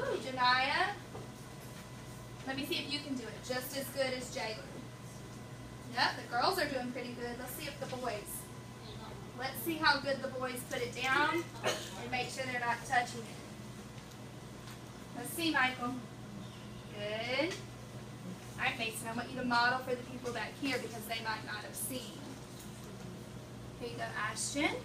Ooh, Janiyah. Let me see if you can do it just as good as Jalen. Yep, the girls are doing pretty good. Let's see if the boys. Let's see how good the boys put it down and make sure they're not touching it. Let's see, Michael. Good. All right, Mason, I want you to model for the people back here because they might not have seen. Here you go, Ashton.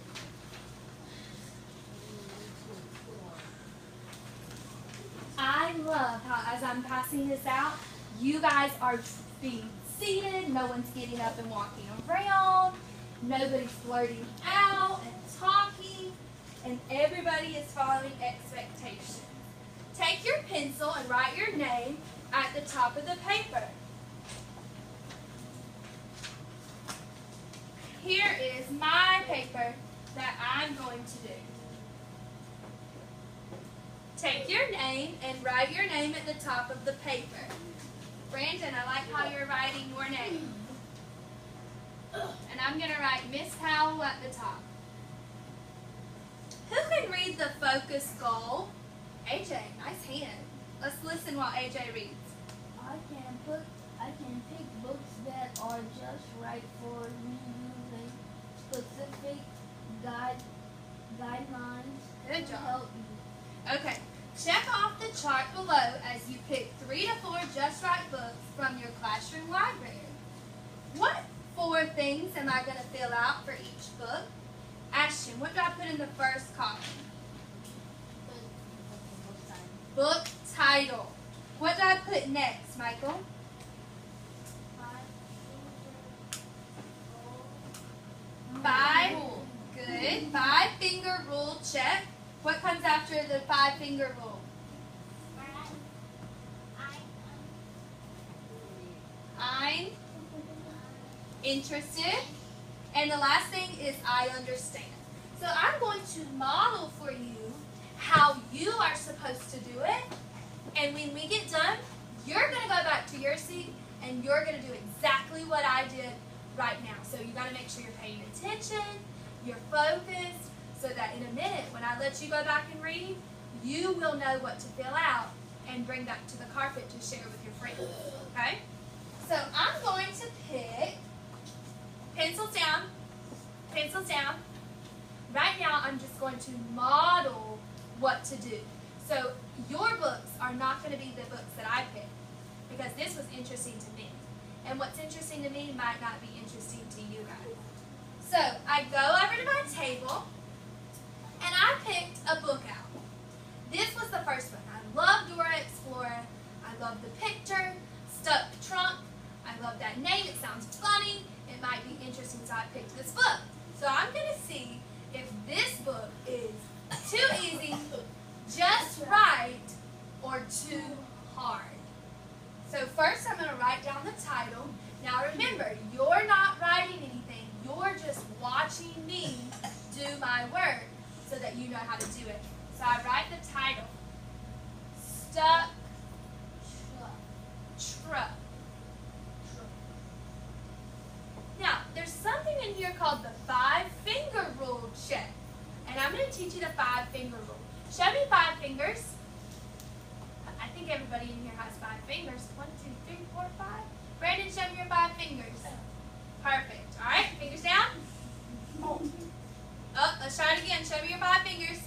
I love how, as I'm passing this out, you guys are being seated. No one's getting up and walking around. Nobody's blurting out and talking. And everybody is following expectations. Take your pencil and write your name at the top of the paper. Here is my paper that I'm going to do. Take your name and write your name at the top of the paper. Brandon, I like how you're writing your name. And I'm going to write Miss Powell at the top. Who can read the focus goal? AJ, nice hand. Let's listen while AJ reads. I can pick books that are just right for me using specific guidelines Good to job. help you. Okay, check off the chart below as you pick 3 to 4 just right books from your classroom library. What 4 things am I going to fill out for each book? Ashton, what do I put in the first column? Book title. What do I put next, Michael? 5. Good. 5-finger rule, check. What comes after the 5-finger rule? I'm interested. And the last thing is I understand. So I'm going to model for you how you are supposed to do it. And when we get done, you're going to go back to your seat and you're going to do exactly what I did right now. So you got to make sure you're paying attention, you're focused, so that in a minute when I let you go back and read, you will know what to fill out and bring back to the carpet to share with your friends. Okay? So I'm going to pick, pencils down, pencils down. Right now I'm just going to model what to do. So your books are not going to be the books that I picked because this was interesting to me. And what's interesting to me might not be interesting to you guys. So I go over to my table and I picked a book out. This was the first one. I love Dora Explorer. I love the picture, stuck trunk. I love that name. It sounds funny. It might be interesting, so I picked this book. So I'm going to see if this book is too easy, just right, or too hard. So first I'm going to write down the title. Now remember, you're not writing anything. You're just watching me do my work so that you know how to do it. So I write the title. Stuck truck. Now, there's something in here called the 5-finger rule check. And I'm going to teach you the 5-finger rule. Show me 5 fingers. I think everybody in here has 5 fingers. 1, 2, 3, 4, 5. Brandon, show me your 5 fingers. Perfect. All right, fingers down. Oh, let's try it again. Show me your 5 fingers.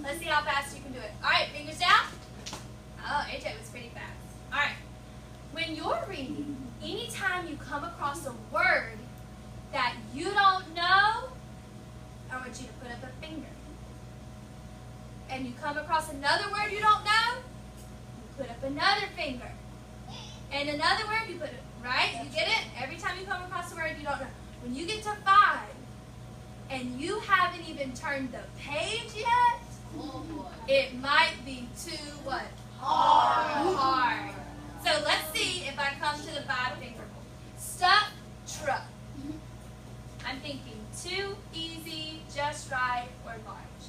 Let's see how fast you can do it. All right, fingers down. Oh, AJ was pretty fast. All right. When you're reading, anytime you come across a word that you don't know, I want you to put up a finger. And you come across another word you don't know, you put up another finger. And another word, you put it, right? You get it? Every time you come across a word you don't know. When you get to 5, and you haven't even turned the page yet, it might be too what? Hard. So let's see if I come to the 5-finger rule. Stuck truck. I'm thinking too easy, just right, or large.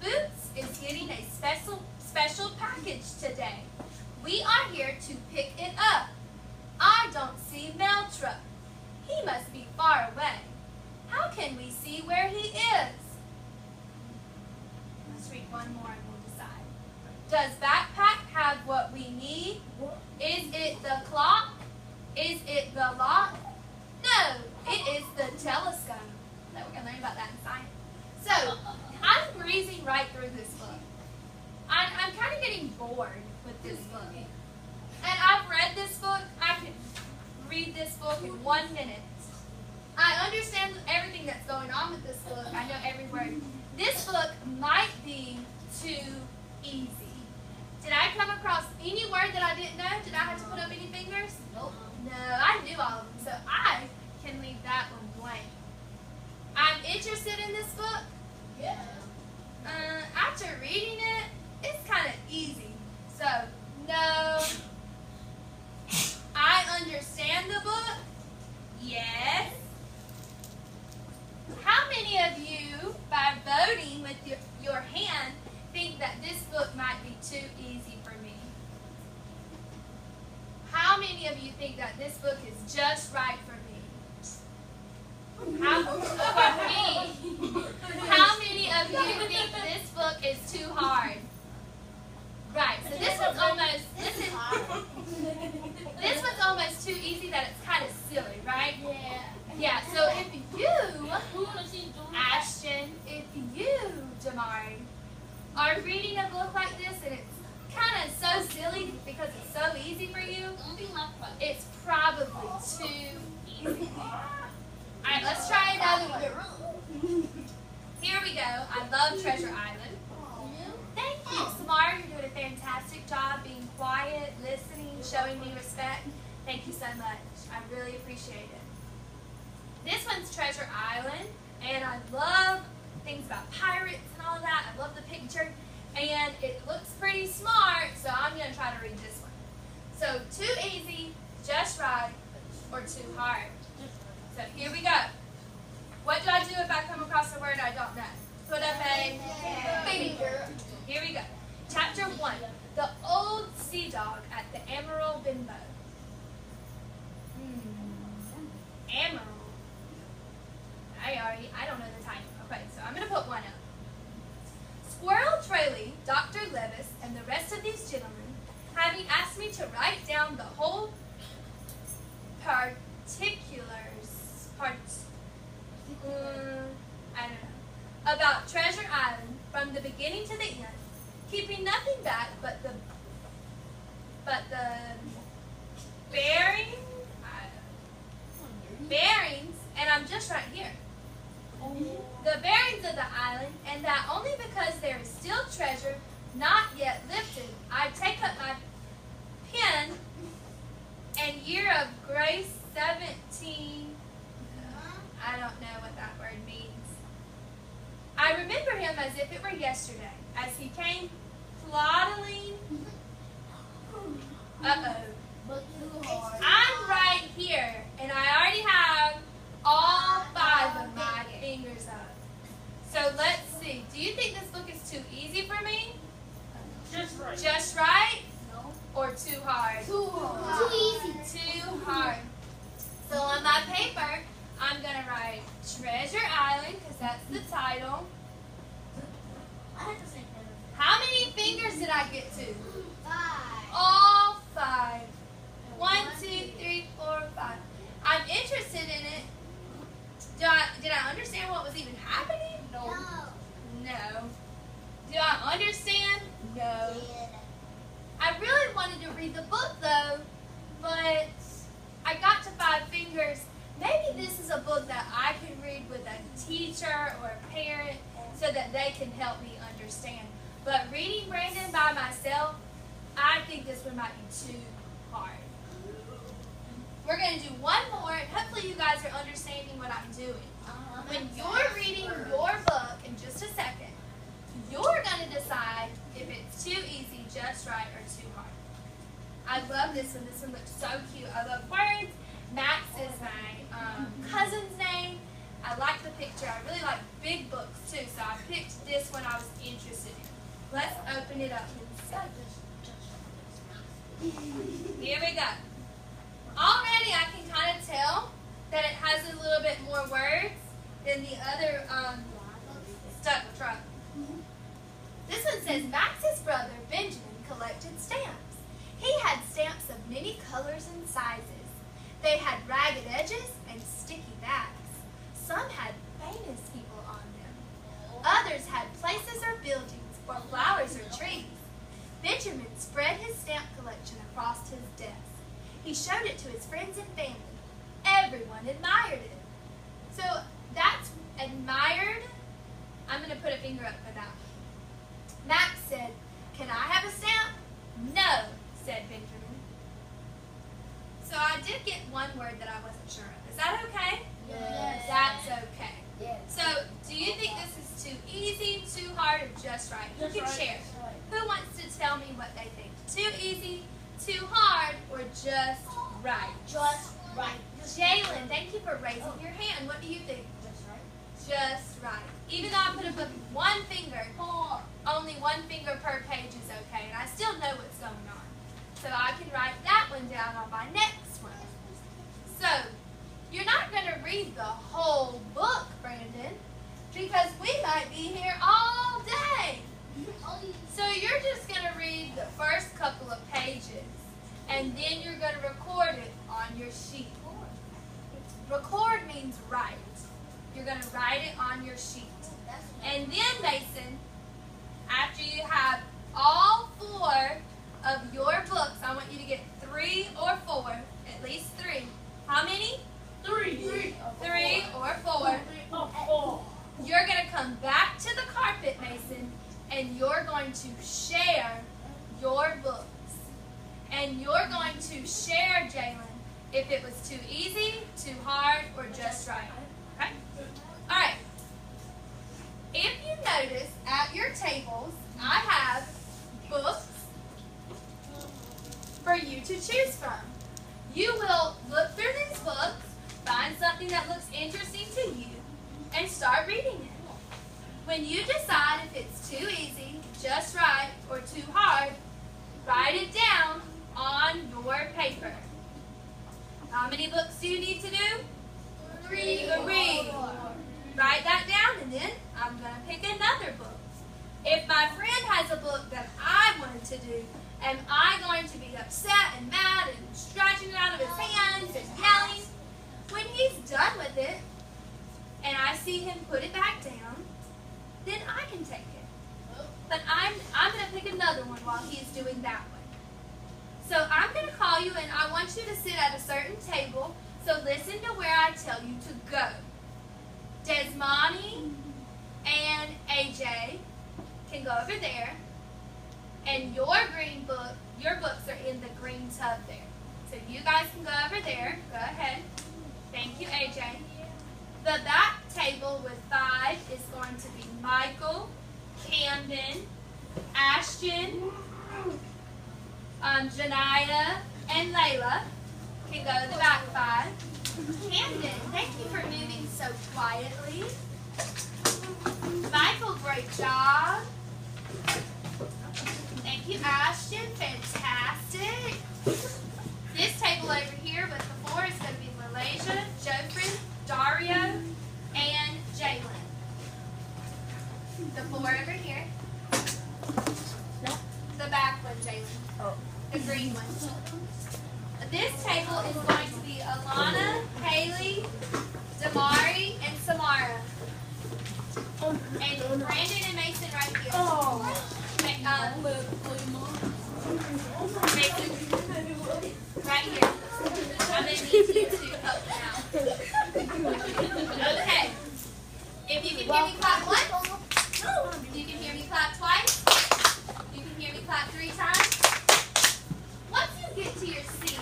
Boots is getting a special package today. We are here to pick it up. I don't see mail truck. He must be far away. How can we see where he is? Let's read one more. Jamari will decide. Does backpack have what we need? Is it the clock? Is it the lock? No, it is the telescope. So we're going to learn about that in science. So, I'm breezing right through this book. I'm kind of getting bored with this book. And I've read this book. I could read this book in 1 minute. I understand everything that's going on with this book. I know every word. This book might be too easy. Did I come across any word that I didn't know? Did I have to put up any fingers? Nope. No, I knew all of them, so I can leave that one blank. I'm interested in this book. Yeah. After reading it, it's kind of easy. So, no. I understand the book. Yes. How many of you, by voting with your hand, think that this book might be too easy for me? How many of you think that this book is just right for me? How, for me? How many of you think this book is too hard? Right, so this one's almost too easy that it's kind of silly, right? Yeah. Yeah, so if you, Ashton, if you, Jamari, are reading a book like this and it's kind of so silly because it's so easy for you, it's probably too easy. Alright, let's try another one. Here we go. I love Treasure Island. Thank you, Samara. You're doing a fantastic job being quiet, listening, showing me respect. Thank you so much. I really appreciate it. This one's Treasure Island, and I love things about pirates and all that. I love the picture, and it looks pretty smart, so I'm going to try to read this one. So, too easy, just right, or too hard. So, here we go. What do I do if I come across a word I don't know? Put up a finger. Here we go. Chapter 1. The Old Sea Dog at the Emerald Bimbo. Emerald. I don't know the title. Okay, so I'm going to put one up. Squirrel Traley, Dr. Levis, and the rest of these gentlemen, having asked me to write down the whole particulars, I don't know, about Treasure Island from the beginning to the end, keeping nothing back but the bearings, and I'm just right here. The bearings of the island, and that only because there is still treasure not yet lifted. I take up my pen, and year of grace 17, I don't know what that word means. I remember him as if it were yesterday, as he came plodding. But too hard. I'm right here, and I already have all 5 of my fingers up. So let's see. Do you think this book is too easy for me? Just right. Just right? No. Or too hard? Too hard. Too easy. Too hard. So on my paper, I'm going to write Treasure Island, because that's the title. I had to say better. How many fingers did I get to? 5. All 5. 1, 2, 3, 4, 5. I'm interested in it. Did I understand what was even happening? No. No. Do I understand? No. I really wanted to read the book though, but I got to 5 fingers. Maybe this is a book that I can read with a teacher or a parent so that they can help me understand. But reading Brandon by myself, I think this one might be too hard. We're going to do one more, and hopefully you guys are understanding what I'm doing. When you're reading your book in just a second, you're going to decide if it's too easy, just right, or too hard. I love this one. This one looks so cute. I love words. Max is my cousin's name. I like the picture. I really like big books too, so I picked this one I was interested in. Let's open it up and see. Here we go. Already I can kind of tell that it has a little bit more words than the other stuck truck. This one says, Max's brother, Benjamin, collected stamps. He had stamps of many colors and sizes. They had ragged edges and sticky backs. Some had famous people on them. Others had places or buildings, or flowers or trees. Benjamin spread his stamp collection across his desk. He showed it to his friends and family. Everyone admired it. So that's admired. I'm going to put a finger up for that. Max said, "Can I have a stamp?" "No," said Benjamin. So I did get one word that I wasn't sure of. Is that okay? Yes. That's okay. Yes. So do you think this is too easy, too hard, or just right? You can share. Who wants to tell me what they think? Too easy, too hard, or just right? Just right. Jalen, thank you for raising your hand. What do you think? Just right. Just right. Even though I put up one finger, only one finger per page is okay, and I still know what's going on. So I can write that one down on my next one. So, you're not going to read the whole book, Brandon, because we might be here all day. So you're just going to read the first couple of pages, and then you're going to record it on your sheet. Record means write. You're going to write it on your sheet. And then, Mason, after you have all 4 of your books, I want you to get 3 or 4, at least 3. How many? 3. 3 or 4. You're going to come back to the carpet, Mason, and you're going to share your books. And you're going to share, Jalen, if it was too easy, too hard, or just right. Okay? All right. If you notice at your tables, I have books for you to choose from. You will look through these books, find something that looks interesting to you, and start reading it. When you decide if it's too easy, just right, or too hard, write it down on your paper. How many books do you need to do? 3. Write that down, and then I'm going to pick another book. If my friend has a book that I wanted to do, am I going to be upset and mad and stretching it out of his hands and yelling? When he's done with it, and I see him put it back down, then I can take it. But I'm going to pick another one while he's doing that one. So I'm going to call you, and I want you to sit at a certain table, so listen to where I tell you to go. Desmani and AJ can go over there, and your books are in the green tub there. So you guys can go over there. Go ahead. Thank you, AJ. The back table with 5 is going to be Michael, Camden, Ashton, Janiyah, and Layla can go to the back 5. Camden, thank you for moving so quietly. Michael, great job. Thank you, Ashton. Fantastic. This table over here with the 4 is going to be Malaysia, Jofrin, Dario, and Jalen. The 4 over here. The back one, Jalen. The green one. This table is going to be Alana, Haley, Damari, and Samara. And Brandon and Mason right here. Mason, right here. I'm going to need you to help them out. Okay. If you can hear me clap once, you can hear me clap twice, you can hear me clap 3 times. Once you get to your seat,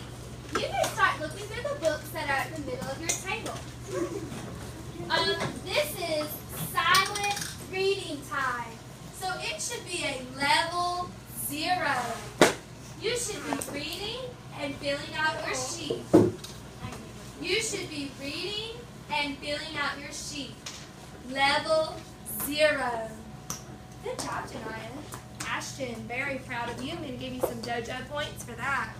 you can start looking through the books that are at the middle of your table. This is silent reading time, so it should be a level 0. You should be reading and filling out your sheet. You should be reading and filling out your sheet. Level 0. Good job, Janiyah. Ashton, very proud of you. I'm going to give you some JoJo points for that.